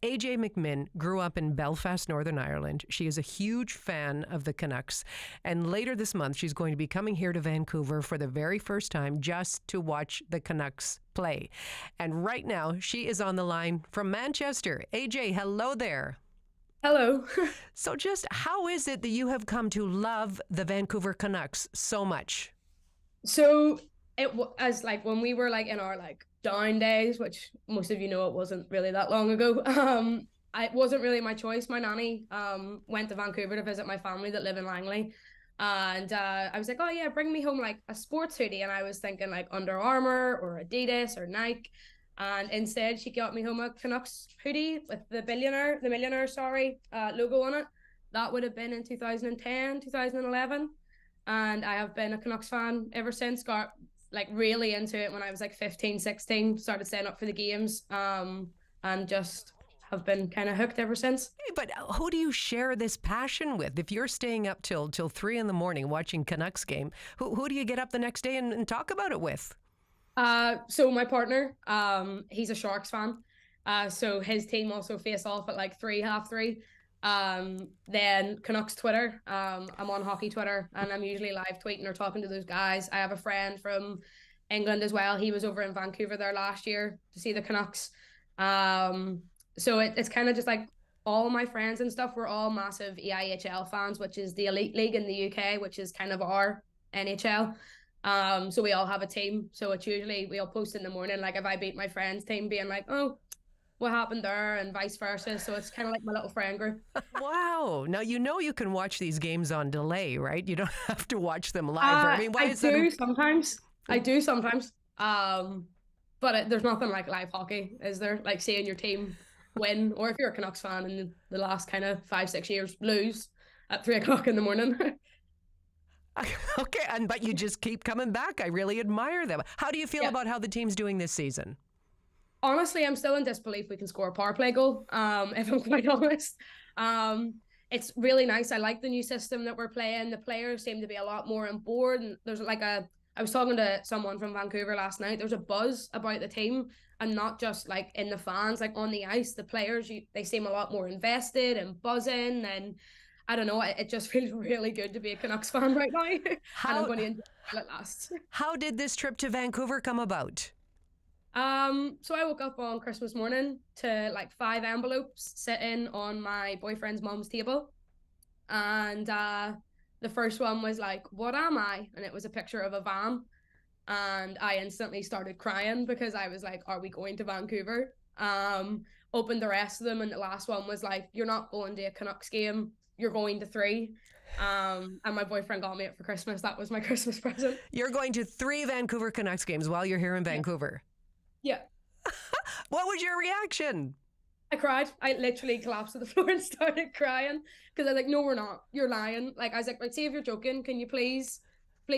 AJ McMinn grew up in Belfast, Northern Ireland. She is a huge fan of the Canucks. And later this month, she's going to be coming here to Vancouver for the very first time just to watch the Canucks play. And right now, she is on the line from Manchester. AJ, hello there. Hello. So just how is it that you have come to love the Vancouver Canucks so much? So as like when we were like in our like down days, which most of you know it wasn't really that long ago. It wasn't really my choice. My nanny went to Vancouver to visit my family that live in Langley, and I was like, oh yeah, bring me home like a sports hoodie, and I was thinking like Under Armour or Adidas or Nike. And instead, she got me home a Canucks hoodie with the millionaire, logo on it. That would have been in 2010, 2011. And I have been a Canucks fan ever since. Got like really into it when I was like 15, 16. Started setting up for the games, and just have been kind of hooked ever since. But who do you share this passion with? If you're staying up till 3 a.m. watching Canucks game, who do you get up the next day and talk about it with? So my partner, he's a Sharks fan. So his team also face off at like 3, half 3. Then Canucks Twitter. I'm on hockey Twitter and I'm usually live tweeting or talking to those guys. I have a friend from England as well. He was over in Vancouver there last year to see the Canucks. So it's kind of just like all my friends and stuff. We're all massive EIHL fans, which is the elite league in the UK, which is kind of our NHL. So we all have a team. So it's usually we all post in the morning, like if I beat my friend's team, being like, oh, what happened there, and vice versa. So it's kind of like my little friend group. Wow. Now, you can watch these games on delay, right? You don't have to watch them live. I mean, why is that? Sometimes. I do sometimes. But there's nothing like live hockey, is there? Like seeing your team win, or if you're a Canucks fan and the last kind of 5-6 years lose at 3 o'clock in the morning. Okay, but you just keep coming back. I really admire them. How do you feel about how the team's doing this season? Honestly, I'm still in disbelief we can score a power play goal, if I'm quite honest. It's really nice. I like the new system that we're playing. The players seem to be a lot more on board. And there's like I was talking to someone from Vancouver last night. There's a buzz about the team, and not just like in the fans, like on the ice. The players, they seem a lot more invested and buzzing, and I don't know, it just feels really good to be a Canucks fan right now. And I'm going to enjoy it at last. How did this trip to Vancouver come about? So I woke up on Christmas morning to like 5 envelopes sitting on my boyfriend's mom's table. And the first one was like, what am I? And it was a picture of a van. And I instantly started crying because I was like, are we going to Vancouver? Opened the rest of them, and the last one was like, you're not going to a Canucks game, you're going to 3. And my boyfriend got me it for Christmas. That was my Christmas present. You're going to 3 Vancouver Canucks games while you're here in Vancouver. Yeah. What was your reaction? I cried. I literally collapsed to the floor and started crying because I was like, no, we're not. You're lying. Like, I was like, see if you're joking. Can you please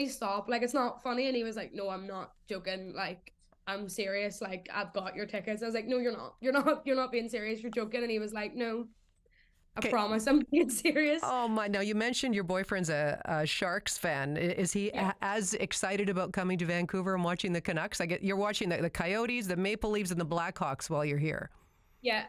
stop? Like, it's not funny. And he was like, no, I'm not joking. Like, I'm serious. Like, I've got your tickets. I was like, no, you're not. You're not being serious. You're joking. And he was like, no. I promise I'm being serious. Oh my! Now you mentioned your boyfriend's a Sharks fan. Is he as excited about coming to Vancouver and watching the Canucks? You're watching the Coyotes, the Maple Leafs, and the Blackhawks while you're here. Yeah.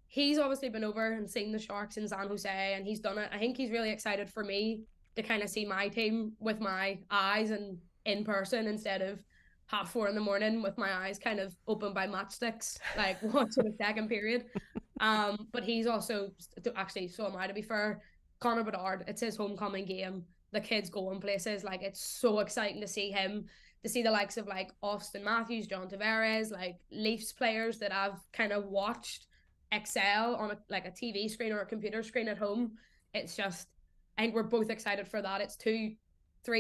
He's obviously been over and seen the Sharks in San Jose, and he's done it. I think he's really excited for me to kind of see my team with my eyes and in person instead of 4:30 in the morning with my eyes kind of open by matchsticks, like watching the second period. But he's also actually, so am I, to be fair. Connor Bedard, it's his homecoming game. The kid's going places. Like, it's so exciting to see him, to see the likes of like Austin Matthews, John Tavares, like Leafs players that I've kind of watched excel on a TV screen or a computer screen at home. It's just, I think we're both excited for that. It's 3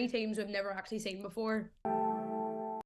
teams we've never actually seen before.